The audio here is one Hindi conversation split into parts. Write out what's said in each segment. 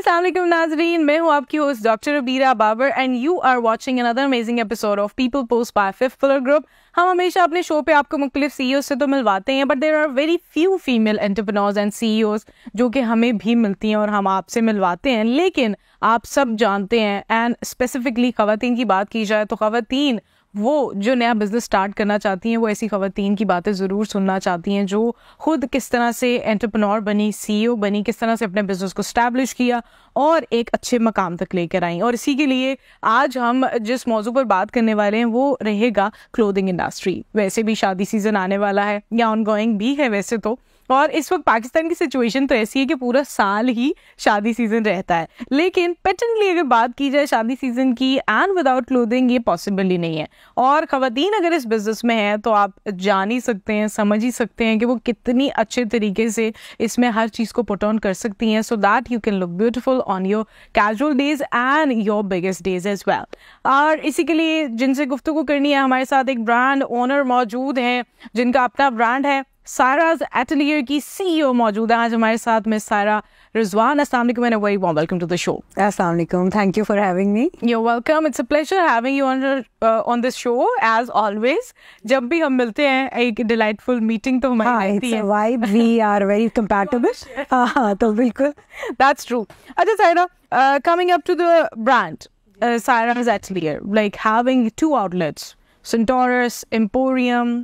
अस्सलाम वालेकुम नाज़रीन, मैं हूँ आपकी host doctor Rabira Babar and you are watching another amazing episode of people post by fifth pillar group. हम हमेशा अपने शो पे आपको मुख्तलिफ सीईओ से तो मिलवाते हैं, but there are very few female entrepreneurs and CEOs जो कि हमें भी मिलती हैं और हम आपसे मिलवाते हैं। लेकिन आप सब जानते हैं, एंड स्पेसिफिकली ख़वातीन की बात की जाए तो ख़वातीन वो जो नया बिजनेस स्टार्ट करना चाहती हैं, वो ऐसी ख़वातीन की बातें ज़रूर सुनना चाहती हैं जो खुद किस तरह से एंटरप्रेन्योर बनी, सीईओ बनी, किस तरह से अपने बिजनेस को स्टैब्लिश किया और एक अच्छे मकाम तक लेकर आई। और इसी के लिए आज हम जिस मौजू पर बात करने वाले हैं वो रहेगा क्लोथिंग इंडस्ट्री। वैसे भी शादी सीजन आने वाला है या ऑनगोइंग भी है वैसे तो, और इस वक्त पाकिस्तान की सिचुएशन तो ऐसी है कि पूरा साल ही शादी सीजन रहता है, लेकिन पैटर्नली अगर बात की जाए शादी सीजन की एंड विदाउट क्लोथिंग ये पॉसिबल ही नहीं है। और ख़वातीन अगर इस बिजनेस में है तो आप जान ही सकते हैं, समझ ही सकते हैं कि वो कितनी अच्छे तरीके से इसमें हर चीज़ को पुट ऑन कर सकती हैं, so that you can look beautiful on your casual days and your biggest days as well. और इसी के लिए जिनसे गुफ्तगू करनी है, हमारे साथ एक ब्रांड ओनर मौजूद हैं जिनका अपना ब्रांड है, साराज एटलियर की सीईओ मौजूद है आज हमारे साथ में सारा रिजवान। अस्सलाम वालेकुम and very warm welcome to the show. अस्सलाम वालेकुम, thank you for having me. You're welcome. It's a pleasure having you on this show as always. जब भी हम मिलते हैं एक delightful meeting तो हमारी रहती है। It's a vibe. We are very compatible. हाँ तो बिल्कुल। That's true. अच्छा Saira, coming up to the brand, Saira's Atelier, like having 2 outlets, Centaurus, Emporium.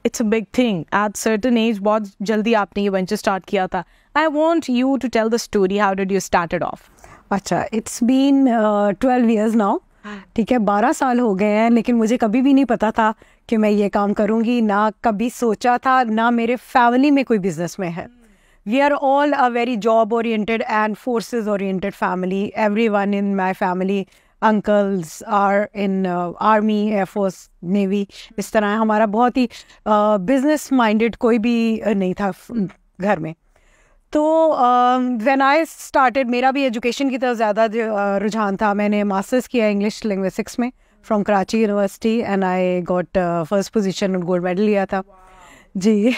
It's a big thing. At certain age, बहुत जल्दी आपने ये venture start किया था. I want you to tell the story. How did you start it off? अच्छा, it's been 12 years now. ठीक है, 12 साल हो गए हैं, लेकिन मुझे कभी भी नहीं पता था कि मैं ये काम करूँगी, ना कभी सोचा था, ना मेरे फैमिली में कोई बिजनेस में है। We are all a very job oriented and forces oriented family. Everyone in my family, uncles are in army, air force, navy. इस तरह हमारा बहुत ही business minded कोई भी नहीं था घर में। तो व्हेन आई स्टार्टेड, मेरा भी एजुकेशन की तरफ ज़्यादा रुझान था। मैंने मास्टर्स किया इंग्लिश लिंग्विस्टिक्स में from Karachi university and I got first position, gold medal लिया था जी।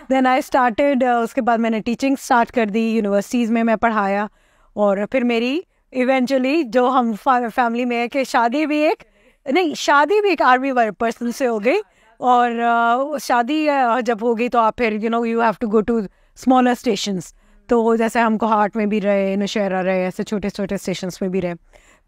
देन आई स्टार्टेड, उसके बाद मैंने टीचिंग स्टार्ट कर दी, यूनिवर्सिटीज़ में मैं पढ़ाया। और फिर मेरी इवेंचुअली जो हम फैमिली में है कि शादी भी एक आर्मी पर्सन से हो गई। और शादी जब हो गई तो आप फिर you have to go to smaller stations. तो जैसे हमको हार्ट में भी रहे, नौशहरा रहे, ऐसे छोटे छोटे स्टेशंस में भी रहे।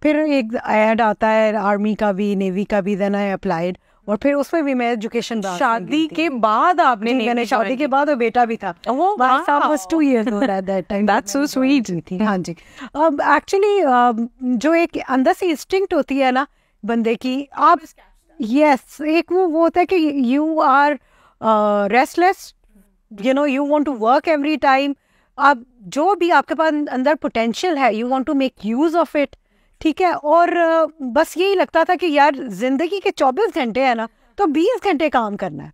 फिर एक ऐड आता है आर्मी का भी, नेवी का भी, देन आई अप्लाइड और फिर उसमें भी मैं एजुकेशन। शादी के बाद आपने? मैंने शादी के बाद, और बेटा भी था। was 2 years old at that time. That's so sweet. हाँ जी। अब एक्चुअली जो एक अंदर से इंस्टिंक्ट होती है ना बंदे की, आप यस एक वो होता है कि you are restless, you want to work every time. आप जो भी आपके पास अंदर पोटेंशियल है, you want to make use of it. ठीक है, और बस यही लगता था कि यार जिंदगी के 24 घंटे है ना, तो 20 घंटे काम करना है।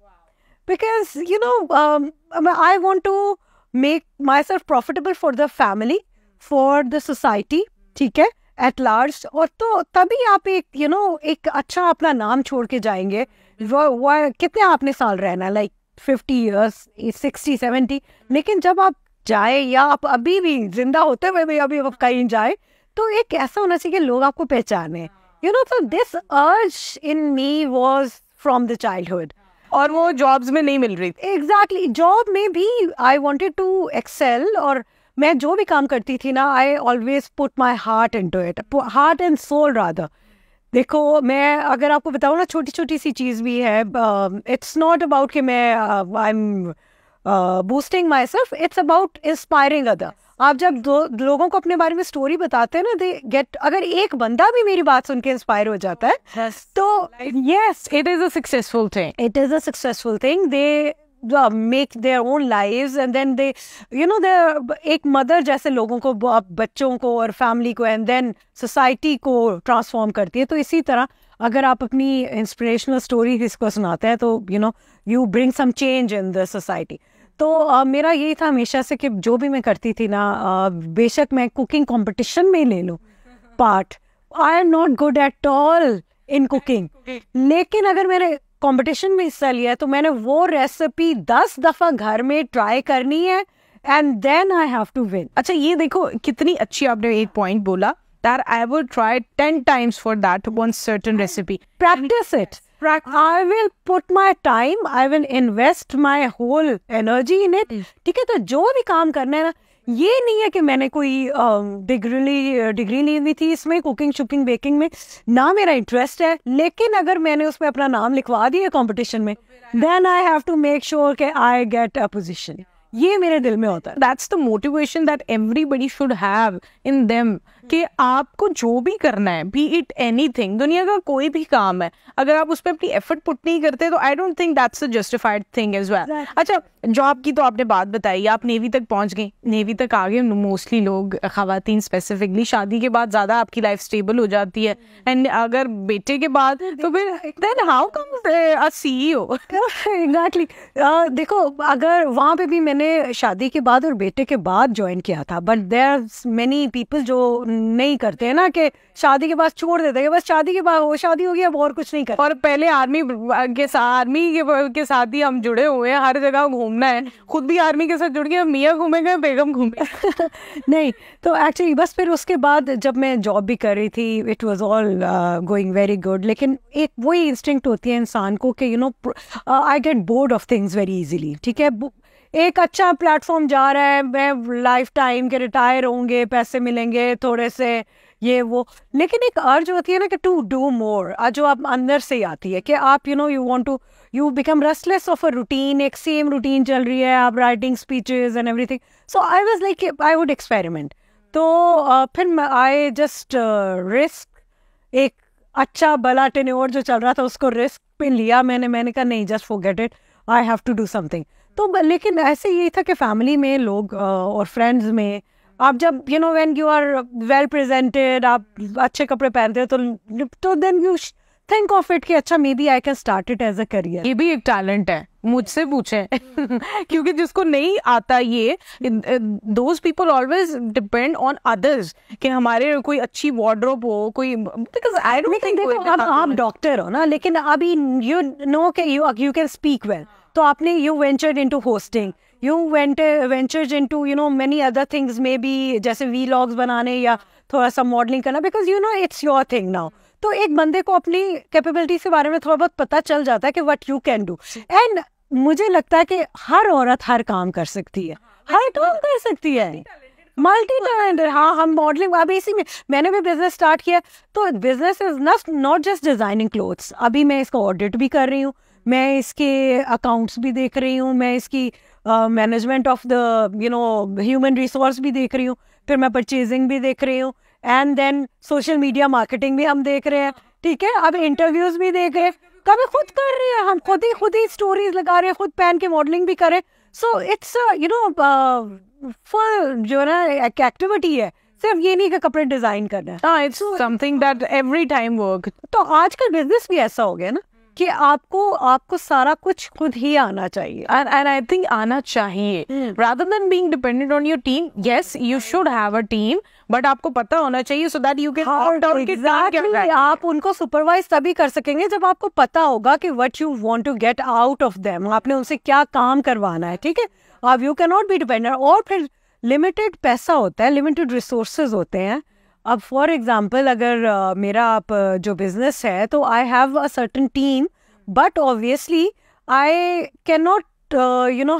Because I want to make myself profitable for the family, for the society, ठीक है, एट लार्ज। और तो तभी आप एक अच्छा अपना नाम छोड़ के जाएंगे। कितने आपने साल रहना, लाइक 50 years, 60, 70। लेकिन जब आप जाए, या आप अभी भी जिंदा होते हुए भी अभी आप कहीं जाए, तो एक ऐसा होना चाहिए कि लोग आपको पहचाने। तो this urge in me was from the childhood. और वो जॉब्स में नहीं मिल रही थी। एग्जैक्टली, जॉब में भी आई वांटेड टू एक्सेल। और मैं जो भी काम करती थी ना, I always put my heart into it, heart and soul rather. देखो, मैं अगर आपको बताऊँ ना, छोटी छोटी सी चीज़ भी है। इट्स नॉट अबाउट कि मैं I am boosting my self, it's about inspiring other. आप जब लोगों को अपने बारे में स्टोरी बताते हैं ना, दे गेट, अगर एक बंदा भी मेरी बात सुन के इंस्पायर हो जाता है तो yes, it is a successful thing. It is a successful thing. They make their own lives and then they they एक मदर जैसे लोगों को, बच्चों को और फैमिली को, एंड देन सोसाइटी को ट्रांसफॉर्म करती है। तो इसी तरह अगर आप अपनी इंस्पिरेशनल स्टोरी किसको सुनाते हैं तो you bring some change in the society. तो मेरा यही था हमेशा से कि जो भी मैं करती थी ना, बेशक मैं कुकिंग कंपटीशन में ले लूँ part, I am not good at all in cooking, लेकिन अगर मैंने कंपटीशन में हिस्सा लिया है तो मैंने वो रेसिपी 10 दफ़ा घर में ट्राई करनी है and then I have to win. अच्छा ये देखो कितनी अच्छी आपने एक पॉइंट बोला, that I would try 10 times for that one certain recipe. Practice it. I will put my time, I will invest my whole energy in it. ठीक है, तो जो भी काम करना है ना, ये नहीं है कि मैंने कोई डिग्री ली हुई थी इसमें कुकिंग शुकिंग बेकिंग में, ना मेरा इंटरेस्ट है, लेकिन अगर मैंने उसमें अपना नाम लिखवा दिया कंपटीशन में, then I have to make sure कि आई गेट अ पोजीशन. ये मेरे दिल में होता है. That's the motivation that everybody should have in them कि आपको जो भी करना है, बी इट एनीथिंग, दुनिया का कोई भी काम है, अगर आप उस पर अपनी एफर्ट पुट नहीं करते तो I don't think that's a justified thing as well. अच्छा जॉब की तो आपने बात बताई, आप नेवी तक पहुंच गई, नेवी तक आ गए मोस्टली लोग, खवातीन स्पेसिफिकली, शादी के बाद ज़्यादा आपकी लाइफ स्टेबल हो जाती है, एंड अगर बेटे के बाद तो फिर then how comes a CEO. Exactly. देखो अगर वहाँ पे भी मैंने शादी के बाद और बेटे के बाद ज्वाइन किया था, but there are many people जो नहीं करते हैं ना, कि शादी के बाद छोड़ देते हैं, बस शादी के बाद वो शादी हो गई अब और कुछ नहीं करते. और पहले आर्मी के साथ ही हम जुड़े हुए हैं, हर जगह घूमना है, खुद भी आर्मी के साथ जुड़ गए, मियाँ घूमेंगे बेगम घूमेंगे. नहीं तो एक्चुअली बस फिर उसके बाद जब मैं जॉब भी कर रही थी, it was all going very good, लेकिन एक वही इंस्टिंक्ट होती है इंसान को कि you know I get bored of things very easily. ठीक है, एक अच्छा प्लेटफॉर्म जा रहा है, मैं लाइफ टाइम के रिटायर होंगे, पैसे मिलेंगे थोड़े से, ये वो, लेकिन एक अर्ज होती है ना कि टू डू मोर, जो आप अंदर से ही आती है कि आप you want to, you become restless of a routine, एक सेम रूटीन चल रही है, आप writing speeches and everything. So I was like I would experiment. तो फिर आई जस्ट रिस्क, एक अच्छा भला टेन्योर जो चल रहा था उसको रिस्क पे लिया मैंने कहा नहीं, just forget it, I have to do something. तो लेकिन ऐसे यही था कि फैमिली में लोग और फ्रेंड्स में, आप जब when you are well presented, आप अच्छे कपड़े पहनते हो तो then you think of it कि अच्छा may be I can start it as a career. ये भी एक टैलेंट है, मुझसे पूछें क्योंकि जिसको नहीं आता ये, those people always depend on others कि हमारे कोई अच्छी वार्डरोब हो, कोई, बिकॉज आई डोंट थिंक आप डॉक्टर हो ना, लेकिन अभी यू नो कि यू कैन स्पीक वेल, तो आपने you ventured into hosting, you ventured into many other things, may be जैसे वीलॉग्स बनाने या थोड़ा सा मॉडलिंग करना, because it's your thing now. तो एक बंदे को अपनी कैपेबिलिटीज के बारे में थोड़ा बहुत पता चल जाता है कि what you can do. And मुझे लगता है कि हर औरत हर काम कर सकती है, हर काम कर सकती है, मल्टी टैलेंटेड. हाँ, हम मॉडलिंग, अभी इसी में मैंने भी बिजनेस स्टार्ट किया, तो business is not just designing clothes. अभी मैं इसका ऑडिट भी कर रही हूँ, मैं इसके अकाउंट्स भी देख रही हूँ, मैं इसकी management of the human resource भी देख रही हूँ, फिर मैं परचेजिंग भी देख रही हूँ, and then social media marketing भी हम देख रहे हैं. ठीक है, अब इंटरव्यूज भी देख रहे हैं, कभी खुद कर रहे हैं, हम खुद ही स्टोरीज लगा रहे हैं, खुद पहन के मॉडलिंग भी करें. सो इट्स फुल जो ना एक एक्टिविटी है, सिर्फ ये नहीं कि कपड़े डिजाइन करना है. हाँ, it's something that every time work. तो आजकल बिजनेस भी ऐसा हो गया ना कि आपको सारा कुछ खुद ही आना चाहिए, and I think आना चाहिए, rather than being dependent on your team. Yes, you should have a team, but आपको पता होना चाहिए so that you can opt out. Exactly, आप उनको सुपरवाइज तभी कर सकेंगे जब आपको पता होगा कि what you want to get out of them, आपने उनसे क्या काम करवाना है. ठीक है, आप you cannot be dependent. और फिर लिमिटेड पैसा होता है, लिमिटेड रिसोर्सेज होते हैं. अब फॉर एग्जाम्पल अगर मेरा आप जो बिजनेस है, तो I have a certain team, but obviously I can not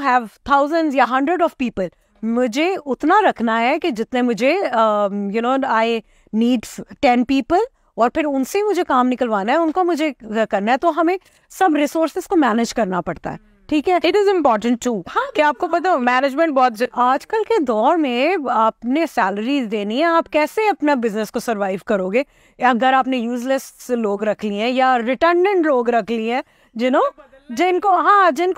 have thousands या 100 ऑफ पीपल. मुझे उतना रखना है कि जितने मुझे आई नीड 10 पीपल, और फिर उनसे मुझे काम निकलवाना है, उनको मुझे करना है, तो हमें सब रिसोर्सेज को मैनेज करना पड़ता है. ठीक है, इट इज इम्पोर्टेंट टू. हाँ, क्या आपको पता हो मैनेजमेंट बहुत, आजकल के दौर में आपने सैलरीज देनी है, आप कैसे अपना बिजनेस को सरवाइव करोगे अगर आपने यूजलेस लोग रख लिए हैं या रिटर्नेंट लोग रख लिए हैं, जिनको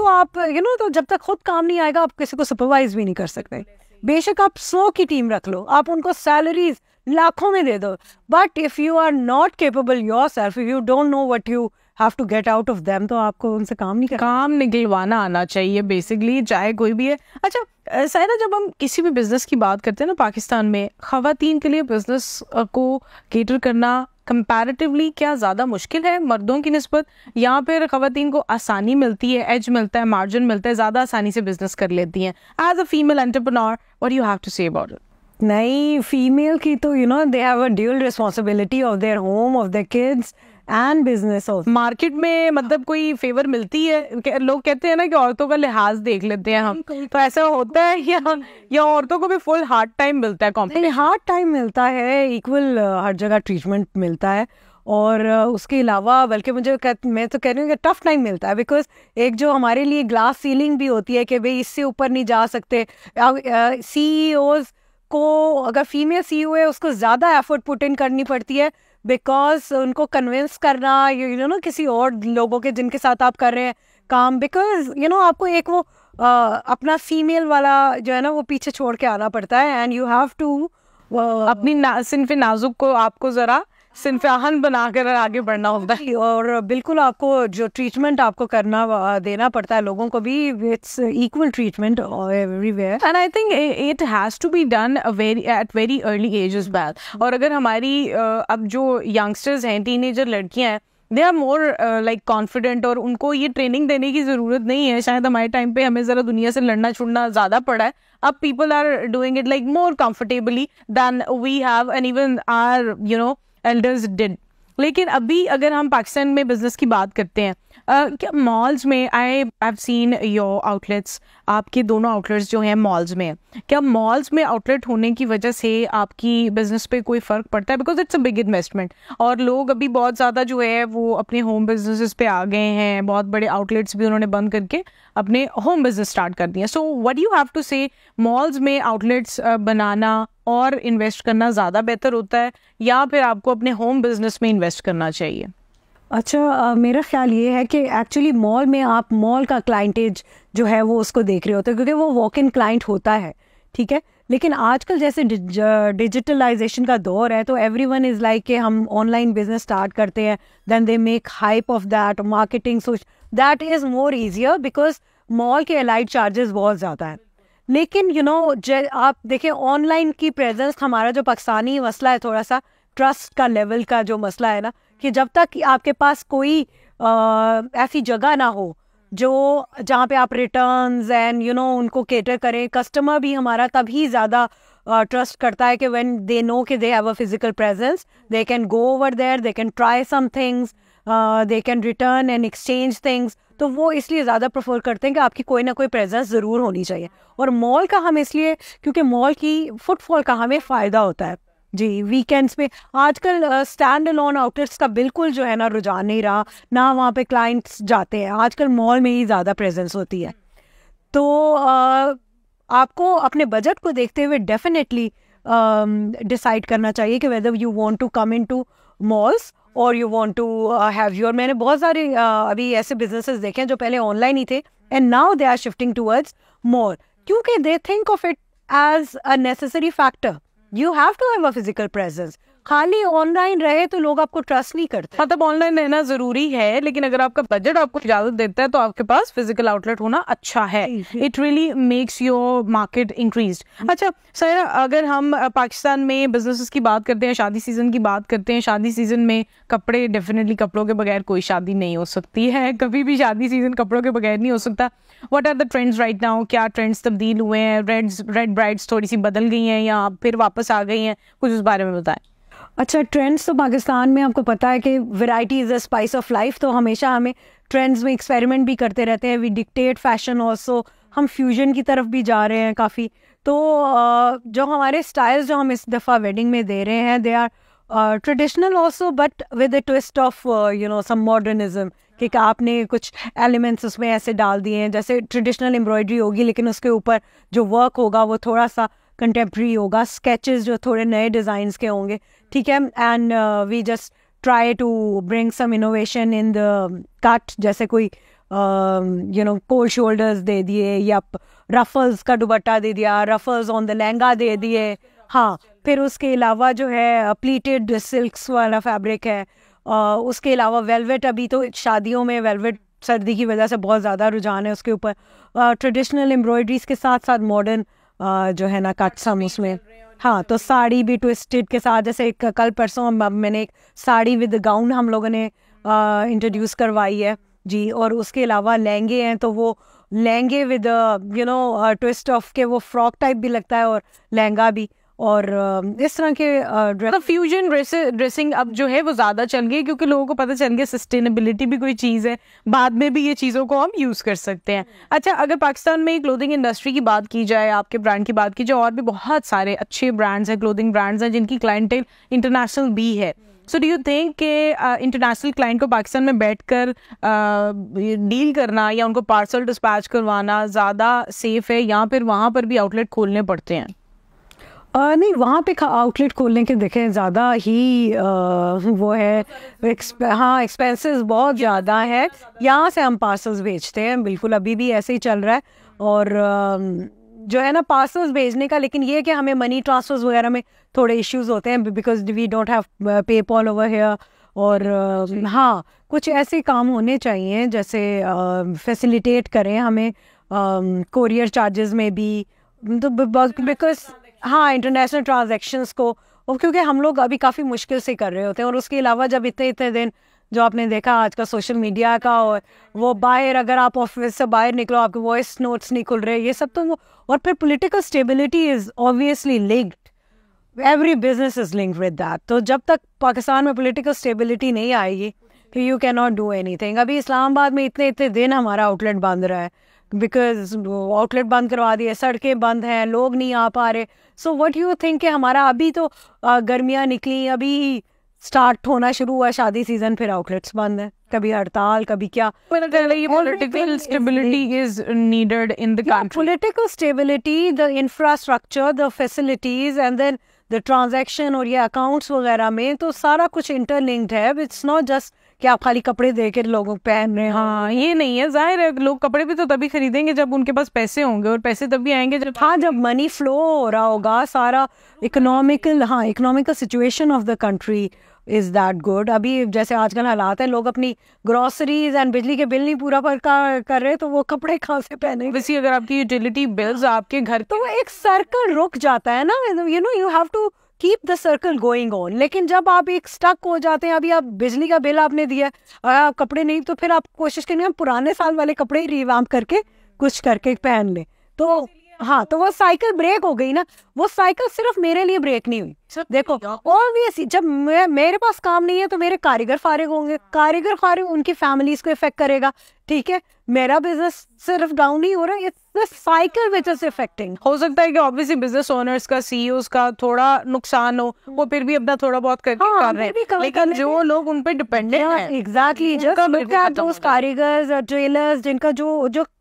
आप तो जब तक खुद काम नहीं आएगा आप किसी को सुपरवाइज भी नहीं कर सकते. बेशक आप 100 की टीम रख लो, आप उनको सैलरीज लाखों में दे दो, but if you are not capable yourself, you don't know what you have to get out of them, तो आपको उनसे काम निकलवाना आना चाहिए बेसिकली, चाहे कोई भी है. अच्छा सायरा, जब हम किसी भी बिजनेस की बात करते हैं ना पाकिस्तान में, खवातीन के लिए बिजनेस को केटर करना कंपैरेटिवली क्या ज़्यादा मुश्किल है मर्दों की निस्बत, या फिर ख़वातीन को आसानी मिलती है, एज मिलता है, मार्जिन मिलता है, ज़्यादा आसानी से बिजनेस कर लेती हैं? As a female entrepreneur, what you have to say about it? नहीं, फीमेल की तो they have a dual responsibility of their home, of their kids and business of. Market में मतलब कोई फेवर मिलती है? लोग कहते हैं ना कि औरतों का लिहाज देख लेते हैं हम, तो ऐसा होता है या औरतों को भी फुल हार्ड टाइम मिलता है? कॉम्पिटिशन हार्ड टाइम मिलता है, इक्वल हर जगह ट्रीटमेंट मिलता है, और उसके अलावा बल्कि मैं तो कह रही हूँ कि टफ टाइम मिलता है, बिकॉज एक जो हमारे लिए ग्लास सीलिंग भी होती है कि भाई इससे ऊपर नहीं जा सकते। CEOs को, अगर फीमेल CEO है, उसको ज़्यादा एफर्ट पुट इन करनी पड़ती है, बिकॉज उनको कन्विंस करना किसी और लोगों के जिनके साथ आप कर रहे हैं काम, बिकॉज आपको एक वो अपना फीमेल वाला जो है ना वो पीछे छोड़ के आना पड़ता है, एंड यू हैव टू अपनी सिन्फ नाजुक को आपको ज़रा सिन्फ आहन बनाकर आगे बढ़ना होता है, और बिल्कुल आपको जो ट्रीटमेंट आपको करना देना पड़ता है लोगों को भी, it's equal treatment everywhere, and I think it has to be done at very early age as well. और अगर हमारी अब जो यंगस्टर्स हैं, टीनेजर लड़कियां हैं, they are more like confident, और उनको ये ट्रेनिंग देने की ज़रूरत नहीं है। शायद हमारे टाइम पे हमें ज़रा दुनिया से लड़ना छुड़ना ज़्यादा पड़ा है। अब people are doing it like more comfortably than we have, and even our elders did. लेकिन अभी अगर हम पाकिस्तान में बिजनेस की बात करते हैं, क्या मॉल्स में, I have seen your outlets, आपके दोनों आउटलेट्स जो हैं मॉल्स में, क्या मॉल्स में आउटलेट होने की वजह से आपकी बिजनेस पे कोई फ़र्क पड़ता है? Because it's a big investment, और लोग अभी बहुत ज़्यादा जो है वो अपने होम बिजनेसेस पे आ गए हैं, बहुत बड़े आउटलेट्स भी उन्होंने बंद करके अपने होम बिजनेस स्टार्ट कर दिए। So what you have to say, malls में आउटलेट्स बनाना और इन्वेस्ट करना ज़्यादा बेहतर होता है, या फिर आपको अपने होम बिजनेस में इन्वेस्ट करना चाहिए? अच्छा, मेरा ख्याल ये है कि एक्चुअली मॉल में आप मॉल का क्लाइंटेज जो है वो उसको देख रहे होते हैं, क्योंकि वो वॉक इन क्लाइंट होता है, ठीक है। लेकिन आजकल जैसे डिजिटलाइजेशन का दौर है, तो एवरीवन इज़ लाइक कि हम ऑनलाइन बिजनेस स्टार्ट करते हैं, then they make hype of that, marketing, so that is more easier, because mall के अलाइड चार्जेस बहुत ज़्यादा है। लेकिन आप देखें ऑनलाइन की प्रेजेंस, हमारा जो पाकिस्तानी मसला है थोड़ा सा ट्रस्ट का लेवल का जो मसला है ना, कि जब तक आपके पास कोई ऐसी जगह ना हो जहाँ पे आप रिटर्न्स एंड उनको केटर करें, कस्टमर भी हमारा तभी ज़्यादा ट्रस्ट करता है कि व्हेन दे नो कि they have a physical presence, they can go over there, they can try some things, they can return and exchange things. तो वो इसलिए ज़्यादा प्रेफर करते हैं कि आपकी कोई ना कोई प्रेजेंस ज़रूर होनी चाहिए। और मॉल का हम इसलिए, क्योंकि मॉल की फुटफॉल का हमें फ़ायदा होता है जी। वीकेंड्स पे आजकल स्टैंड अलोन आउटलेट्स का बिल्कुल जो है ना रुझान नहीं रहा, ना वहाँ पे क्लाइंट्स जाते हैं, आजकल मॉल में ही ज़्यादा प्रेजेंस होती है। तो आपको अपने बजट को देखते हुए डेफिनेटली डिसाइड करना चाहिए कि whether you want to come into malls और you want to have your. मैंने बहुत सारे अभी ऐसे बिजनेसेस देखे हैं जो पहले ऑनलाइन ही थे, and now they are shifting towards mall, क्योंकि they think of it as a necessary factor. You have to have a physical presence. खाली ऑनलाइन रहे तो लोग आपको ट्रस्ट नहीं करते। मतलब ऑनलाइन रहना जरूरी है, लेकिन अगर आपका बजट आपको इजाजत देता है तो आपके पास फिजिकल आउटलेट होना अच्छा है। It really makes your market increase. अच्छा सर, अगर हम पाकिस्तान में बिजनेसेस की बात करते हैं, शादी सीजन की बात करते हैं, शादी सीजन में कपड़े, डेफिनेटली कपड़ों के बगैर कोई शादी नहीं हो सकती है, कभी भी शादी सीजन कपड़ों के बगैर नहीं हो सकता। What are the trends right now? क्या ट्रेंड्स तब्दील हुए हैं? रेड ब्राइड्स थोड़ी सी बदल गई हैं या फिर वापस आ गई हैं? कुछ उस बारे में बताएं। अच्छा, ट्रेंड्स तो पाकिस्तान में आपको पता है कि variety is a spice of life, तो हमेशा हमें ट्रेंड्स में एक्सपेरिमेंट भी करते रहते हैं। वी डिक्टेट फैशन ऑल्सो, हम फ्यूजन की तरफ भी जा रहे हैं काफ़ी। तो जो हमारे स्टाइल्स जो हम इस दफ़ा वेडिंग में दे रहे हैं, they are traditional also, but with a twist of some modernism, कि आपने कुछ एलिमेंट्स उसमें ऐसे डाल दिए हैं, जैसे ट्रेडिशनल एम्ब्रॉयडरी होगी लेकिन उसके ऊपर जो वर्क होगा वो थोड़ा सा कंटेम्प्रेरी होगा, स्केचेस जो थोड़े नए डिज़ाइंस के होंगे, ठीक है। And we just try to bring some innovation in the cut, जैसे कोई कोल्ड शोल्डर्स दे दिए, या रफल्स का दुपट्टा दे दिया, रफल्स ऑन द लहंगा दे दिए। हाँ, फिर उसके अलावा जो है प्लीटेड सिल्क्स वाला फैब्रिक है, उसके अलावा वेलवेट, अभी तो शादियों में वेलवेट सर्दी की वजह से बहुत ज़्यादा रुझान है उसके ऊपर। ट्रेडिशनल एम्ब्रॉयडरीज के साथ साथ मॉडर्न जो है ना कट्स हम उसमें, हाँ, तो साड़ी भी ट्विस्टेड के साथ, जैसे कल परसों मैंने एक साड़ी विद गाउन हम लोगों ने इंट्रोड्यूस करवाई है जी। और उसके अलावा लहंगे हैं, तो वो लहंगे विद ट्विस्ट ऑफ के वो फ्रॉक टाइप भी लगता है और लहंगा भी, और इस तरह के फ्यूजन ड्रेसिंग अब जो है वो ज़्यादा चल गई, क्योंकि लोगों को पता चल गया सस्टेनेबिलिटी भी कोई चीज़ है, बाद में भी ये चीज़ों को हम यूज़ कर सकते हैं। अच्छा, अगर पाकिस्तान में क्लोथिंग इंडस्ट्री की बात की जाए, आपके ब्रांड की बात की जाए, और भी बहुत सारे अच्छे ब्रांड्स हैं, क्लोथिंग ब्रांड्स हैं जिनकी क्लाइंटेल इंटरनेशनल भी है। सो डू यू थिंक कि इंटरनेशनल क्लाइंट को पाकिस्तान में बैठकर डील करना या उनको पार्सल डिस्पैच करवाना ज़्यादा सेफ है, या फिर वहाँ पर भी आउटलेट खोलने पड़ते हैं? नहीं, वहाँ पे आउटलेट खोलने के देखें ज़्यादा ही वो है, हाँ, एक्सपेंसेस बहुत ज़्यादा है। यहाँ से हम पार्सल्स भेजते हैं, बिल्कुल अभी भी ऐसे ही चल रहा है। और जो है ना पार्सल्स भेजने का, लेकिन ये कि हमें मनी ट्रांसफर्स वगैरह में थोड़े इश्यूज होते हैं, because we don't have people over here. और हाँ, कुछ ऐसे काम होने चाहिए जैसे फैसिलिटेट करें हमें कोरियर चार्जेस में भी, तो बिकॉज हाँ, इंटरनेशनल ट्रांजैक्शंस को, और क्योंकि हम लोग अभी काफ़ी मुश्किल से कर रहे होते हैं। और उसके अलावा जब इतने दिन जो आपने देखा आज का सोशल मीडिया का, और वो बाहर अगर आप ऑफिस से बाहर निकलो आपके वॉइस नोट्स नहीं खुल रहे, ये सब तो और फिर political stability is obviously linked, every business is linked with that. तो जब तक पाकिस्तान में पॉलिटिकल स्टेबिलिटी नहीं आएगी तो you can not do anything. अभी इस्लामाबाद में इतने दिन हमारा आउटलेट बंद रहा है, बिकॉज आउटलेट बंद करवा दिए, सड़कें बंद हैं, लोग नहीं आ पा रहे। सो व्हाट यू थिंक कि हमारा अभी तो गर्मियाँ निकली, अभी स्टार्ट होना शुरू हुआ शादी सीजन, फिर आउटलेट्स बंद है, कभी हड़ताल कभी क्या। Political stability is needed in the country. Political stability, the infrastructure, the facilities and then the transaction और ये अकाउंट्स वगैरह में तो सारा कुछ इंटरलिंक्ड है। इट्स नॉट जस्ट कि आप खाली कपड़े दे के लोगों को पहन रहे हैं। हाँ, ये नहीं है, जाहिर है लोग कपड़े भी तो तभी खरीदेंगे जब उनके पास पैसे होंगे, और पैसे तभी आएंगे जब, हाँ, जब मनी फ्लो हो रहा होगा, सारा economical situation of the country is that good. अभी जैसे आजकल हालात है, लोग अपनी ग्रोसरीज एंड बिजली के बिल नहीं पूरा कर रहे, तो वो कपड़े कहाँ से पहने? वैसे अगर आपकी यूटिलिटी बिल्स आपके घर, तो वो एक सर्कल रुक जाता है ना, you have to keep the circle going on. लेकिन जब आप एक स्टक हो जाते हैं, अभी आप बिजली का बिल आपने दिया और आप कपड़े नहीं, तो फिर आप कोशिश करेंगे पुराने साल वाले कपड़े रिवाम्प करके कुछ करके पहन ले। तो हाँ, तो वो साइकिल ब्रेक हो गई ना। वो साइकिल सिर्फ मेरे लिए ब्रेक नहीं हुई, देखो ऑब्वियसली जब मेरे पास काम नहीं है तो मेरे कारीगर फारिग होंगे, कारीगर फारिग उनकी फैमिलीज को इफेक्ट करेगा, ठीक है। मेरा बिजनेस सिर्फ डाउन नहीं हो रहा है, it's the cycle which is affecting. हो सकता है कि ऑब्वियसली बिजनेस ओनर्स का, सीईओज का थोड़ा नुकसान हो, वो फिर भी अपना थोड़ा बहुत करके कर रहे हैं, लेकिन जो लोग उन पे डिपेंडेंट हैं, exactly, just look at those कारीगर्स, ट्रेलर्स,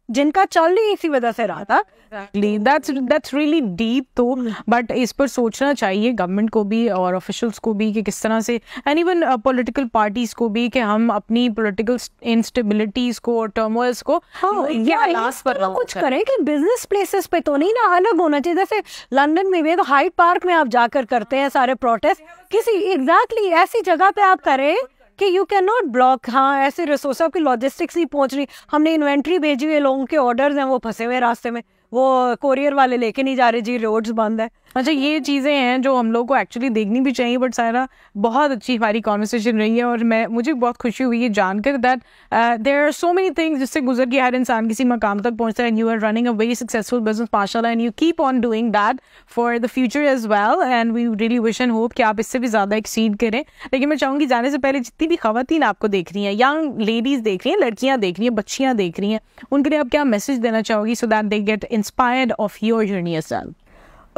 जिनका चल नहीं इसी वजह से रहा था। That's really deep तो, बट इस पर सोचना चाहिए गवर्नमेंट को भी और ऑफिशियल्स को भी कि किस तरह से, एंड इवन पॉलिटिकल पार्टीज को भी, कि हम अपनी पॉलिटिकल इंस्टेबिलिटीज को और टर्मोइल्स को कुछ करें कि बिजनेस प्लेसेस पे तो नहीं ना अलग होना चाहिए। जैसे लंदन में भी तो हाइड पार्क में आप जाकर करते हैं सारे प्रोटेस्ट, किसी एग्जैक्टली ऐसी जगह पे आप करें कि यू कैन नॉट ब्लॉक। हाँ, ऐसे रिसोर्स आपकी लॉजिस्टिक्स नहीं पहुंच रही, हमने इन्वेंट्री भेजी हुई, लोगों के ऑर्डर्स हैं वो फंसे हुए रास्ते में, वो कोरियर वाले लेके नहीं जा रहे जी, रोड्स बंद है। अच्छा, ये चीज़ें हैं जो हम लोग को एक्चुअली देखनी भी चाहिए। बट सारा बहुत अच्छी हमारी कॉन्वर्सेशन रही है, और मुझे बहुत खुशी हुई है जानकर that there are so many things जिससे गुजर के हर इंसान किसी मकाम तक पहुंचता है, and you are running a very successful business माशाल्लाह, and you keep on doing that for the future as well, and we really wish and hope कि आप इससे भी ज़्यादा एक्सीड करें। लेकिन मैं चाहूँगी जाने से पहले जितनी भी खवातीन आपको देख रही हैं, यंग लेडीज़ देख रही हैं, लड़कियाँ देख रही हैं, बच्चियाँ देख रही हैं, उनके लिए आप क्या मैसेज देना चाहोगी so that they get inspired of your journey as well?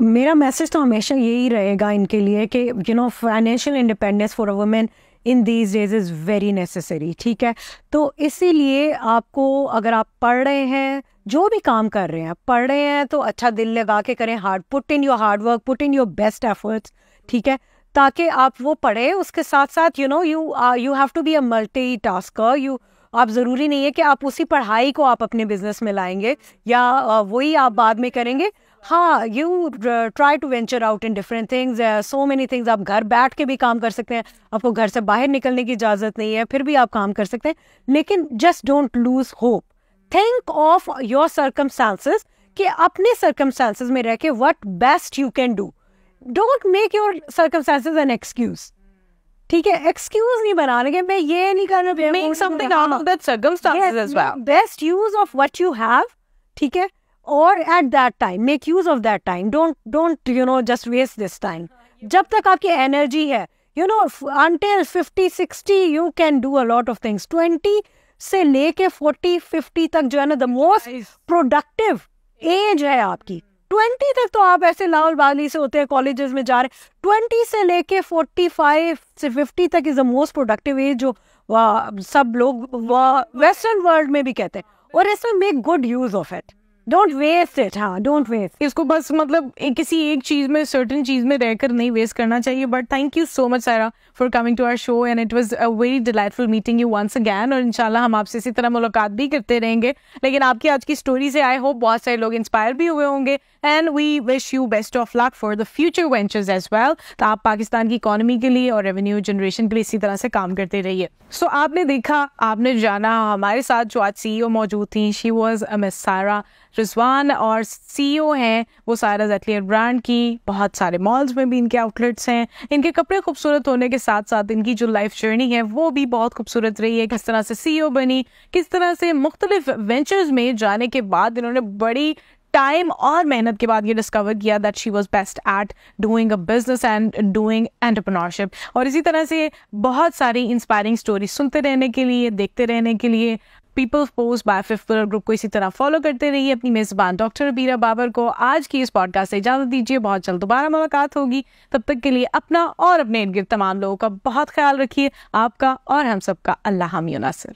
मेरा मैसेज तो हमेशा यही रहेगा इनके लिए कि financial independence for a women in these days is very necessary, ठीक है। तो इसीलिए आपको, अगर आप पढ़ रहे हैं, जो भी काम कर रहे हैं, पढ़ रहे हैं तो अच्छा दिल लगा के करें, put in your hard work, put in your best efforts, ठीक है, ताकि आप वो पढ़े, उसके साथ साथ you have to be a multitasker. आप ज़रूरी नहीं है कि आप उसी पढ़ाई को आप अपने बिजनेस में लाएंगे या वही आप बाद में करेंगे। हाँ, you try to venture out in different things, so many things. आप घर बैठ के भी काम कर सकते हैं, आपको घर से बाहर निकलने की इजाज़त नहीं है, फिर भी आप काम कर सकते हैं। लेकिन just don't lose hope, think of your circumstances, कि अपने सर्कमस्टांसेस में रह के what best you can do. Don't make your circumstances an excuse, ठीक है, एक्सक्यूज नहीं बनाने के, मैं ये नहीं कर रहा, make something out of that circumstances as well, best use of what you have, ठीक है, और at that time make use of that time, don't you know just waste this time. जब तक आपकी एनर्जी है, you know, until 50-60 you can do a lot of things. 20 से लेके 40-50 तक जो है ना, the most productive age है आपकी. 20 तक तो आप ऐसे लाहौल वाली से होते हैं, कॉलेजेस में जा रहे हैं. 20 से लेके 45 से 50 तक is the most productive age, जो सब लोग वेस्टर्न वर्ल्ड में भी कहते हैं. और इसमें make good use of it, don't waste it. हाँ, डोंट वेस्ट इसको. बस मतलब किसी एक चीज में, सर्टेन चीज में रहकर नहीं वेस्ट करना चाहिए. But thank you so much Saira for coming to our show and it was a very delightful meeting you once again. और इंशाल्लाह हम आपसे इसी तरह मुलाकात भी करते रहेंगे. लेकिन आपकी आज की स्टोरी से आई होप बहुत सारे लोग इंस्पायर भी हुए होंगे and we wish you best of luck for the future ventures as well. तो आप पाकिस्तान की इकोनॉमी के लिए और रेवेन्यू जनरेशन के लिए इसी तरह से काम करते रहिए. सो आपने देखा, आपने जाना, हमारे साथ जो आज CEO मौजूद थी, she was miss Saira Rizwan और CEO हैं वो सायरा ज़ेटलियर ब्रांड की. बहुत सारे मॉल्स में भी इनके आउटलेट्स हैं. इनके कपड़े खूबसूरत होने के साथ साथ इनकी जो लाइफ जर्नी है वो भी बहुत खूबसूरत रही है. किस तरह से CEO बनी, किस तरह से मुख्तलिफ वेंचर्स में जाने के बाद इन्होंने बड़ी टाइम और मेहनत के बाद ये डिस्कवर किया that she was best at doing a business and doing entrepreneurship. और इसी तरह से बहुत सारी इंस्पायरिंग स्टोरी सुनते रहने के लिए, देखते रहने के लिए People's Post by fifth pillar Group को इसी तरह फॉलो करते रहिए. अपनी मेजबान डॉक्टर रबीरा बाबर को आज की इस पॉडकास्ट से इजाजत दीजिए. बहुत जल्द दोबारा मुलाकात होगी. तब तक के लिए अपना और अपने इर्द गिर्द तमाम लोगों का बहुत ख्याल रखिए. आपका और हम सबका अल्लाह हामी नासिर.